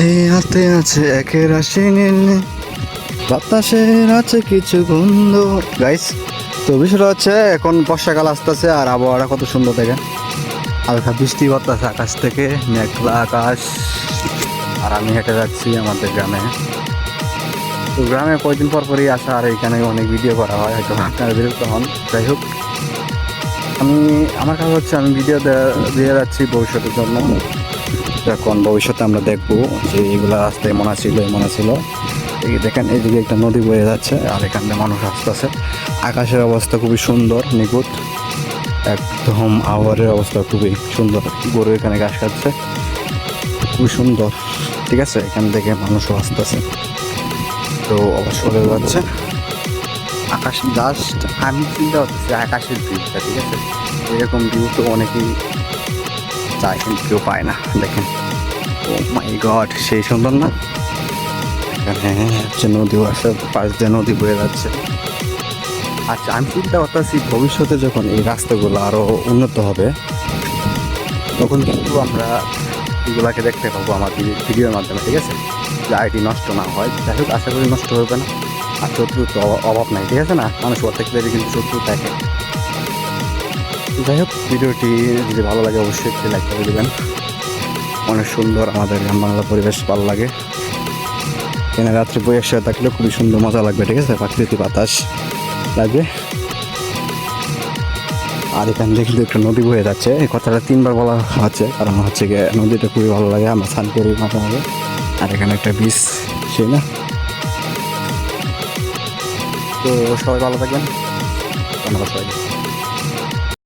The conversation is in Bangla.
এই হাতে আছে একের রাশি নীল, বাতাসের আছে কিছু গন্ধ। গাইস, তো বিষয়টা হচ্ছে এখন বর্ষাকাল আসতেছে আর আবহাওয়াটা কত সুন্দর দেখেন। হালকা বৃষ্টি পড়তেছে আকাশ থেকে, মেঘলা আকাশ। আর আমি হেঁটে যাচ্ছি আমাদের গ্রামে। তো গ্রামে কয়েকদিন পর পরই আসা, আর এখানে অনেক ভিডিও করা হয়, হয়তো আপনারা বিরক্ত হন। যাই হোক, আমার কাজ হচ্ছে আমি ভিডিও দিয়ে যাচ্ছি ভবিষ্যতের জন্য। যখন ভবিষ্যতে আমরা দেখবো যে এগুলা রাস্তায় মনে ছিল মনে ছিল। এই দেখেন, এইদিকে একটা নদী বয়ে যাচ্ছে আর এখানে মানুষ আসতেছে। আকাশের অবস্থা খুবই সুন্দর, নিখুঁত একদম। আবহাওয়ার অবস্থা খুবই সুন্দর, গরু এখানে ঘাস খাচ্ছে, খুবই সুন্দর। ঠিক আছে, এখান থেকে মানুষও আসতেছে। তো অবসর হয়ে যাচ্ছে আকাশ। জাস্ট আমি চিন্তা করতেছি আকাশের ভিউটা, ঠিক আছে, এরকম ভিউ তো অনেকেই চায় কিন্তু কেউ পায় না। দেখেন, ও মাই গড, সেই সুন্দর না? এখানে হচ্ছে নদীও আছে, পাশ দিয়ে নদী বয়ে যাচ্ছে। আচ্ছা, আমি চিন্তা করতেছি ভবিষ্যতে যখন এই রাস্তাগুলো আরো উন্নত হবে, তখন কিন্তু আমরা এগুলাকে দেখতে পাবো আমাদের ভিডিওর মাধ্যমে। ঠিক আছে, যে আইডি নষ্ট না হয়। যাই হোক, আশা করি নষ্ট হবে না। আর শত্রুর তো অভাব নাই, ঠিক আছে না? মানুষ প্রত্যেক দেবে কিন্তু শত্রু থাকে। যাই হোক, ভিডিওটি যদি ভালো লাগে অবশ্যই একটি লাইক করে দেবেন। অনেক সুন্দর আমাদের গ্রাম বাংলা পরিবেশ, ভালো লাগে। এখানে রাত্রে বই একসাথে থাকলে খুবই সুন্দর মজা লাগবে। ঠিক আছে, প্রাকৃতিক বাতাস লাগবে। আর এখান থেকে কিন্তু একটা নদী বয়ে যাচ্ছে। এই কথাটা 3বার বলা হচ্ছে, কারণ হচ্ছে গিয়ে নদীটা খুবই ভালো লাগে, আমরা স্নান করি মাঝে মাঝে। আর এখানে একটা বীজ, সেই না? তো সবাই ভালো থাকবেন, ধন্যবাদ সবাই।